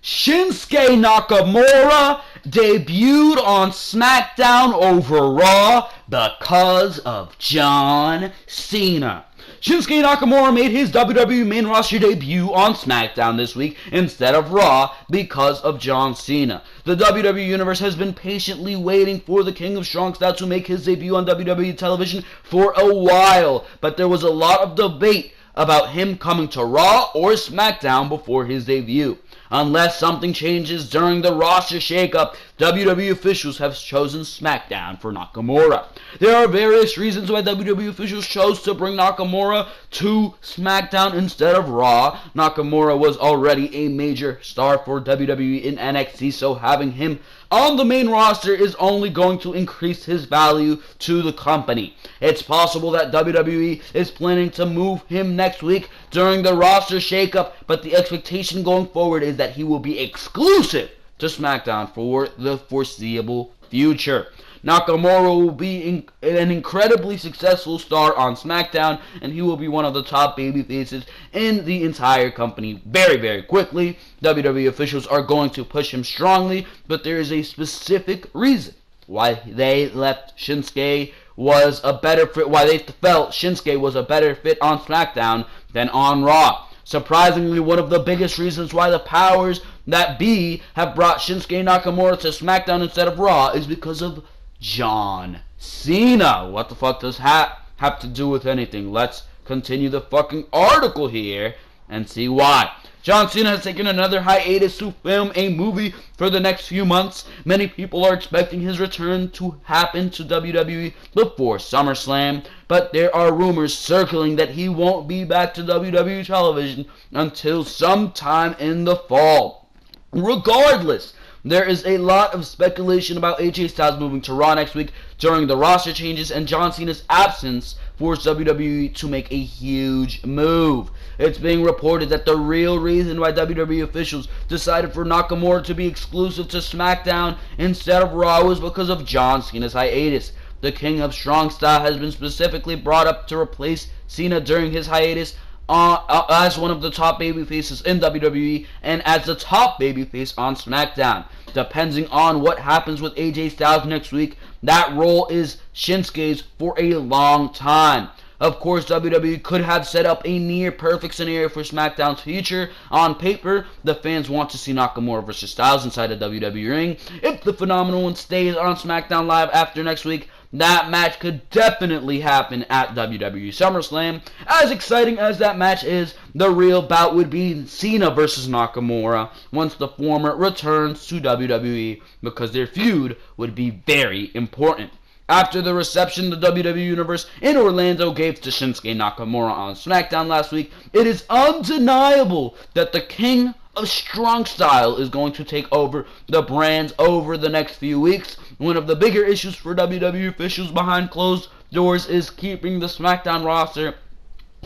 Shinsuke Nakamura debuted on SmackDown over Raw because of John Cena. Shinsuke Nakamura made his WWE main roster debut on SmackDown this week instead of Raw because of John Cena. The WWE Universe has been patiently waiting for the King of Strong Style to make his debut on WWE television for a while, but there was a lot of debate about him coming to Raw or SmackDown before his debut. Unless something changes during the roster shakeup, WWE officials have chosen SmackDown for Nakamura. There are various reasons why WWE officials chose to bring Nakamura to SmackDown instead of Raw. Nakamura was already a major star for WWE in NXT, so having him on the main roster is only going to increase his value to the company. It's possible that WWE is planning to move him next week during the roster shakeup, but the expectation going forward is that he will be exclusive to SmackDown for the foreseeable future. Nakamura will be an incredibly successful star on SmackDown, and he will be one of the top babyfaces in the entire company very, very quickly. WWE officials are going to push him strongly, but there is a specific reason why they left Shinsuke was a better fit, why they felt Shinsuke was a better fit on SmackDown than on Raw. Surprisingly, one of the biggest reasons why the powers that be have brought Shinsuke Nakamura to SmackDown instead of Raw is because of John Cena. What the fuck does have to do with anything? Let's continue the fucking article here and see why. John Cena has taken another hiatus to film a movie for the next few months. Many people are expecting his return to happen to WWE before SummerSlam, but there are rumors circling that he won't be back to WWE television until sometime in the fall. Regardless, there is a lot of speculation about AJ Styles moving to Raw next week during the roster changes, and John Cena's absence forced WWE to make a huge move. It's being reported that the real reason why WWE officials decided for Nakamura to be exclusive to SmackDown instead of Raw was because of John Cena's hiatus. The King of Strong Style has been specifically brought up to replace Cena during his hiatus as one of the top babyfaces in WWE and as the top babyface on SmackDown. Depending on what happens with AJ Styles next week, that role is Shinsuke's for a long time. Of course, WWE could have set up a near-perfect scenario for SmackDown's future. On paper, the fans want to see Nakamura versus Styles inside a WWE ring. If the Phenomenal One stays on SmackDown Live after next week, that match could definitely happen at WWE SummerSlam. As exciting as that match is, the real bout would be Cena versus Nakamura once the former returns to WWE, because their feud would be very important. After the reception the WWE Universe in Orlando gave to Shinsuke Nakamura on SmackDown last week, it is undeniable that the King of Strong Style is going to take over the brands over the next few weeks. One of the bigger issues for WWE officials behind closed doors is keeping the SmackDown roster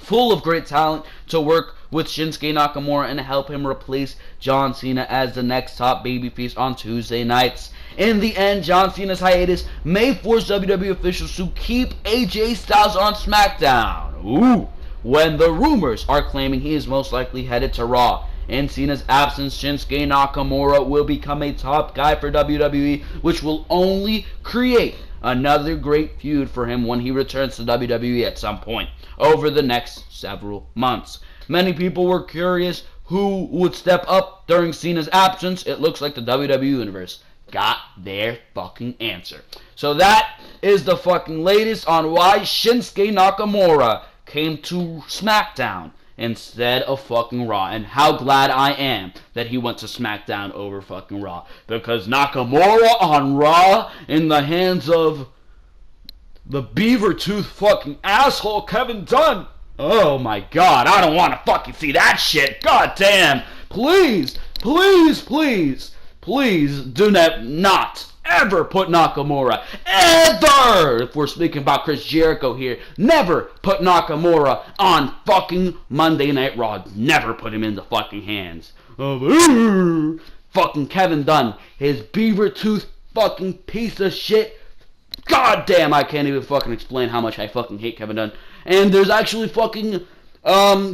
full of great talent to work with Shinsuke Nakamura and help him replace John Cena as the next top babyface on Tuesday nights. In the end, John Cena's hiatus may force WWE officials to keep AJ Styles on SmackDown. When the rumors are claiming he is most likely headed to Raw. In Cena's absence, Shinsuke Nakamura will become a top guy for WWE, which will only create another great feud for him when he returns to WWE at some point over the next several months. Many people were curious who would step up during Cena's absence. It looks like the WWE Universe got their fucking answer. So that is the fucking latest on why Shinsuke Nakamura came to SmackDown instead of fucking Raw, and how glad I am that he went to SmackDown over fucking Raw, because Nakamura on Raw in the hands of the beaver tooth fucking asshole Kevin Dunn, oh my god, I don't want to fucking see that shit. God damn, please do not ever put Nakamura, ever, if we're speaking about Chris Jericho here, never put Nakamura on fucking Monday Night Raw. Never put him in the fucking hands of fucking Kevin Dunn, his beaver tooth fucking piece of shit. God damn, I can't even fucking explain how much I fucking hate Kevin Dunn. And there's actually fucking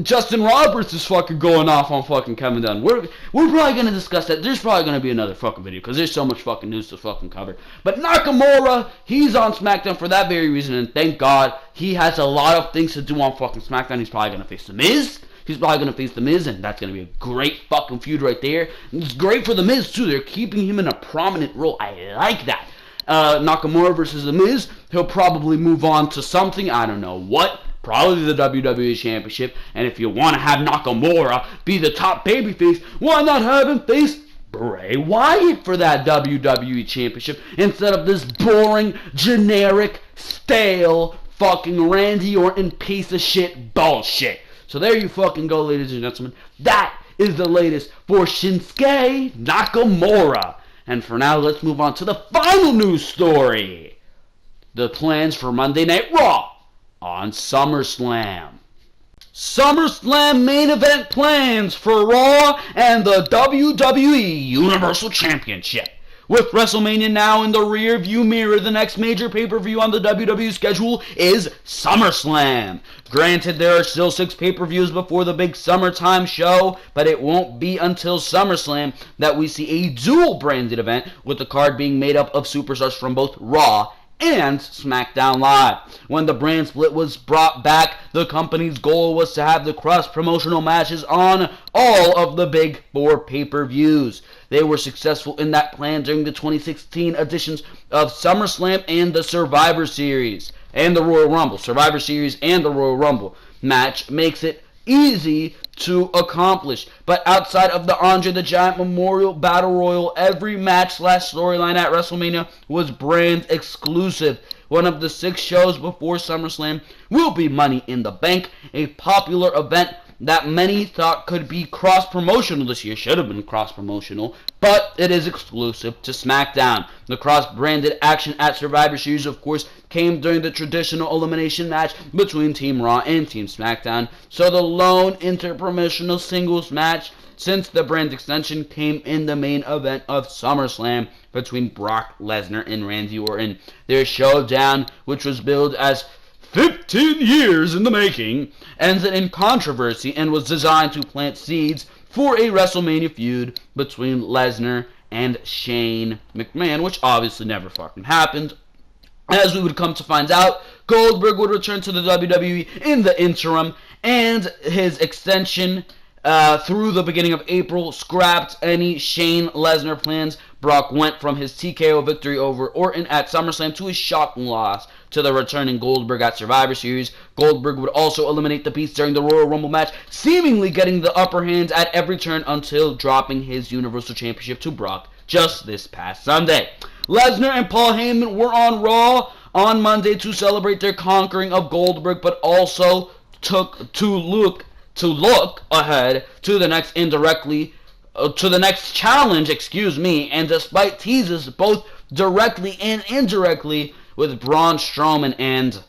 Justin Roberts is fucking going off on fucking Kevin Dunn. We're probably gonna discuss that. There's probably gonna be another fucking video because there's so much fucking news to fucking cover. But Nakamura, he's on SmackDown for that very reason, and thank God he has a lot of things to do on fucking SmackDown. He's probably gonna face The Miz. He's probably going to face The Miz, and that's going to be a great fucking feud right there. And it's great for The Miz, too. They're keeping him in a prominent role. I like that. Nakamura versus The Miz, he'll probably move on to something, I don't know what, probably the WWE Championship. And if you want to have Nakamura be the top babyface, why not have him face Bray Wyatt for that WWE Championship instead of this boring, generic, stale, fucking Randy Orton piece of shit bullshit. So there you fucking go, ladies and gentlemen. That is the latest for Shinsuke Nakamura. And for now, let's move on to the final news story. The plans for Monday Night Raw on SummerSlam. SummerSlam main event plans for Raw and the WWE Universal Championship. With WrestleMania now in the rear view mirror, the next major pay-per-view on the WWE schedule is SummerSlam. Granted, there are still 6 pay-per-views before the big summertime show, but it won't be until SummerSlam that we see a dual-branded event, with the card being made up of superstars from both Raw and Smackdown Live. When the brand split was brought back, the company's goal was to have the cross-promotional matches on all of the big 4 pay-per-views. They were successful in that plan during the 2016 editions of SummerSlam and the Survivor Series and the Royal Rumble. Survivor Series and the Royal Rumble match makes it easy to accomplish. But outside of the Andre the Giant Memorial Battle Royal, every match/storyline at WrestleMania was brand exclusive. One of the 6 shows before SummerSlam will be Money in the Bank, a popular event that many thought could be cross-promotional this year. Should have been cross-promotional, but it is exclusive to SmackDown. The cross-branded action at Survivor Series, of course, came during the traditional elimination match between Team Raw and Team SmackDown, so the lone interpromotional singles match since the brand extension came in the main event of SummerSlam between Brock Lesnar and Randy Orton. Their showdown, which was billed as 15 years in the making, ended in controversy and was designed to plant seeds for a WrestleMania feud between Lesnar and Shane McMahon, which obviously never fucking happened. As we would come to find out, Goldberg would return to the WWE in the interim, and his extension through the beginning of April scrapped any Shane Lesnar plans. Brock went from his TKO victory over Orton at SummerSlam to his shocking loss to the returning Goldberg at Survivor Series. Goldberg would also eliminate the Beast during the Royal Rumble match, seemingly getting the upper hand at every turn until dropping his Universal Championship to Brock just this past Sunday. Lesnar and Paul Heyman were on Raw on Monday to celebrate their conquering of Goldberg, but also took to look ahead to the next challenge, and despite teases both directly and indirectly with Braun Strowman and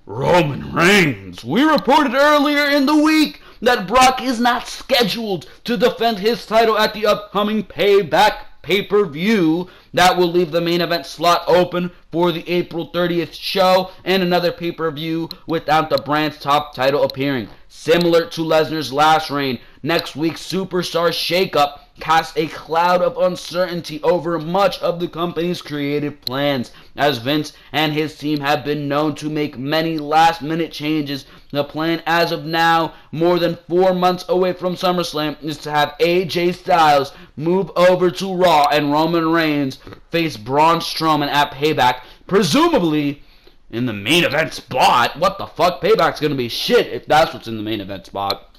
Roman Reigns. We reported earlier in the week that Brock is not scheduled to defend his title at the upcoming Payback pay-per-view. That will leave the main event slot open for the April 30th show and another pay-per-view without the brand's top title appearing. Similar to Lesnar's last reign, next week's Superstar Shakeup cast a cloud of uncertainty over much of the company's creative plans, as Vince and his team have been known to make many last-minute changes. The plan as of now, more than 4 months away from SummerSlam, is to have AJ Styles move over to Raw and Roman Reigns face Braun Strowman at Payback, presumably in the main event spot. What the fuck? Payback's gonna be shit if that's what's in the main event spot.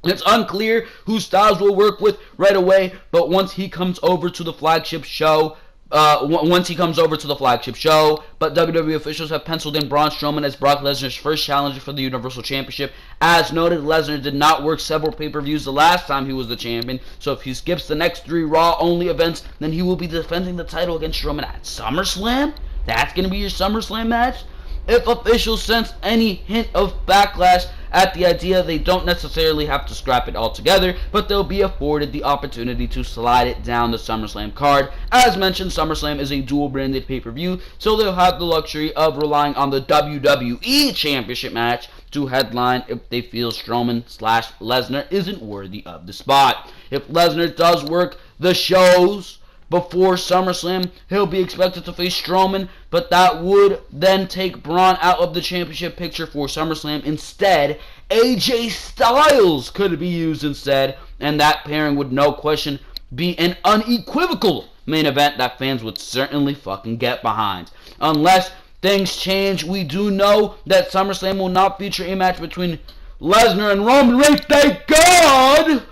It's unclear who Styles will work with right away, but once he comes over to the flagship show, once he comes over to the flagship show. But WWE officials have penciled in Braun Strowman as Brock Lesnar's first challenger for the Universal Championship. As noted, Lesnar did not work several pay-per-views the last time he was the champion, so if he skips the next 3 Raw-only events, then he will be defending the title against Strowman at SummerSlam? That's going to be your SummerSlam match? If officials sense any hint of backlash at the idea, they don't necessarily have to scrap it altogether, but they'll be afforded the opportunity to slide it down the SummerSlam card. As mentioned, SummerSlam is a dual-branded pay-per-view, so they'll have the luxury of relying on the WWE Championship match to headline if they feel Strowman/Lesnar isn't worthy of the spot. If Lesnar does work the shows before SummerSlam, he'll be expected to face Strowman, but that would then take Braun out of the championship picture for SummerSlam. Instead, AJ Styles could be used instead, and that pairing would no question be an unequivocal main event that fans would certainly fucking get behind. Unless things change, we do know that SummerSlam will not feature a match between Lesnar and Roman Reigns. Thank God!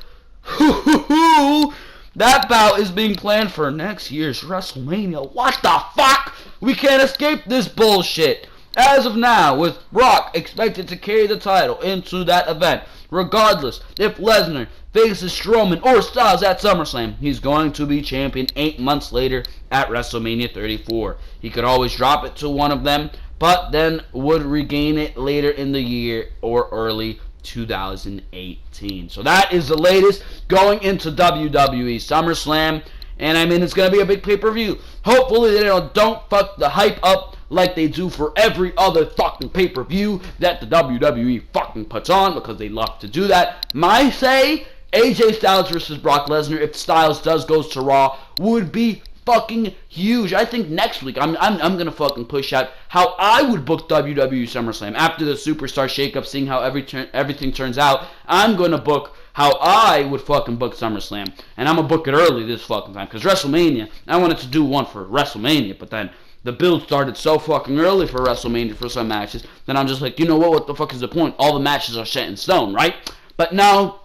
That bout is being planned for next year's WrestleMania. What the fuck? We can't escape this bullshit. As of now, with Brock expected to carry the title into that event, regardless if Lesnar faces Strowman or Styles at SummerSlam, he's going to be champion 8 months later at WrestleMania 34. He could always drop it to one of them, but then would regain it later in the year or early 2018. So that is the latest going into WWE SummerSlam, and I mean, it's going to be a big pay-per-view. Hopefully they don't fuck the hype up like they do for every other fucking pay-per-view that the WWE fucking puts on, because they love to do that. My say, AJ Styles versus Brock Lesnar, if Styles does goes to Raw, would be fucking huge. I think next week I'm gonna fucking push out how I would book WWE SummerSlam after the Superstar Shakeup, seeing how everything turns out. I'm gonna book how I would fucking book SummerSlam, and I'm gonna book it early this fucking time, because WrestleMania, I wanted to do one for WrestleMania, but then the build started so fucking early for WrestleMania for some matches, then I'm just like, you know what the fuck is the point? All the matches are set in stone, right? But now,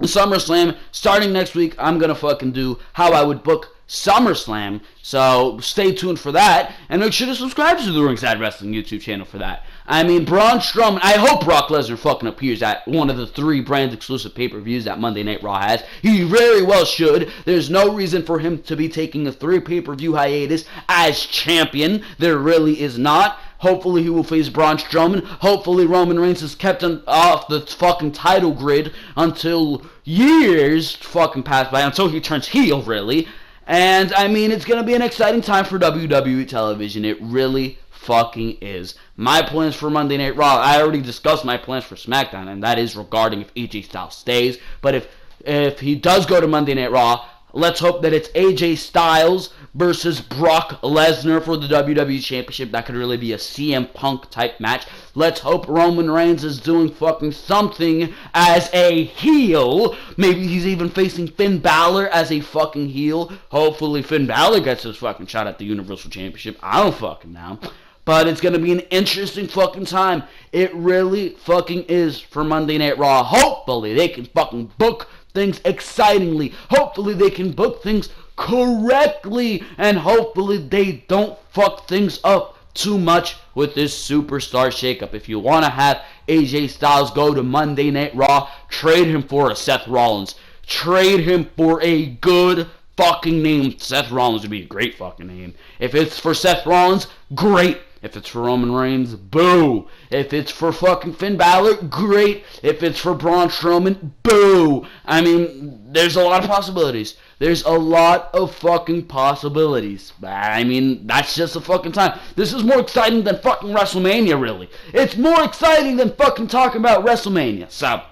SummerSlam, starting next week, I'm gonna fucking do how I would book SummerSlam, so stay tuned for that, and make sure to subscribe to the Ringside Wrestling YouTube channel for that. I mean, Braun Strowman, I hope Brock Lesnar fucking appears at one of the 3 brand exclusive pay-per-views that Monday Night Raw has. He very well should. There's no reason for him to be taking a 3 pay-per-view hiatus as champion. There really is not. Hopefully he will face Braun Strowman. Hopefully Roman Reigns is kept off the fucking title grid until years fucking pass by, until he turns heel, really. And, I mean, it's going to be an exciting time for WWE television. It really fucking is. My plans for Monday Night Raw, I already discussed my plans for Smackdown, and that is regarding if AJ Styles stays. But if he does go to Monday Night Raw, let's hope that it's AJ Styles versus Brock Lesnar for the WWE Championship. That could really be a CM Punk type match. Let's hope Roman Reigns is doing fucking something as a heel. Maybe he's even facing Finn Balor as a fucking heel. Hopefully Finn Balor gets his fucking shot at the Universal Championship. I don't fucking know. But it's going to be an interesting fucking time. It really fucking is for Monday Night Raw. Hopefully they can fucking book things excitingly. Hopefully they can book things correctly, and hopefully they don't fuck things up too much with this Superstar Shakeup. If you want to have AJ Styles go to Monday Night Raw, trade him for a Seth Rollins. Trade him for a good fucking name. Seth Rollins would be a great fucking name. If it's for Seth Rollins, great. If it's for Roman Reigns, boo. If it's for fucking Finn Balor, great. If it's for Braun Strowman, boo. I mean, there's a lot of possibilities. There's a lot of fucking possibilities. I mean, that's just a fucking time. This is more exciting than fucking WrestleMania, really. It's more exciting than fucking talking about WrestleMania. So,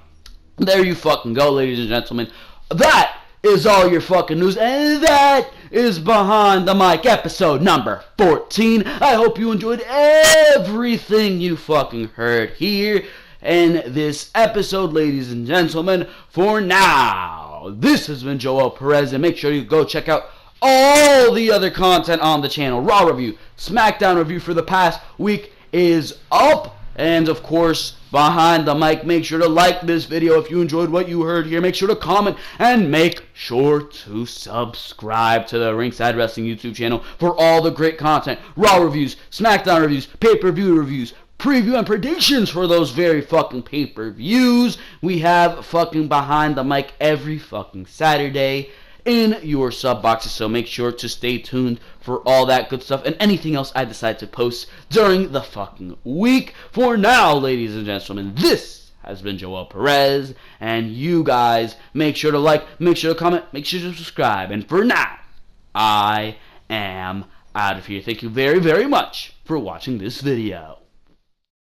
there you fucking go, ladies and gentlemen. That is all your fucking news, and that is Behind the Mic episode number 14. I hope you enjoyed everything you fucking heard here in this episode, ladies and gentlemen. For now, this has been Joel Perez, and make sure you go check out all the other content on the channel. Raw review, Smackdown review for the past week is up. And of course, behind the mic, make sure to like this video if you enjoyed what you heard here. Make sure to comment and make sure to subscribe to the Ringside Wrestling YouTube channel for all the great content. Raw reviews, Smackdown reviews, pay-per-view reviews, preview and predictions for those very fucking pay-per-views. We have fucking Behind the Mic every fucking Saturday in your sub boxes, so make sure to stay tuned for all that good stuff and anything else I decide to post during the fucking week. For now, ladies and gentlemen, this has been Joel Perez, and you guys make sure to like, make sure to comment, make sure to subscribe, and for now, I am out of here. Thank you very, very much for watching this video.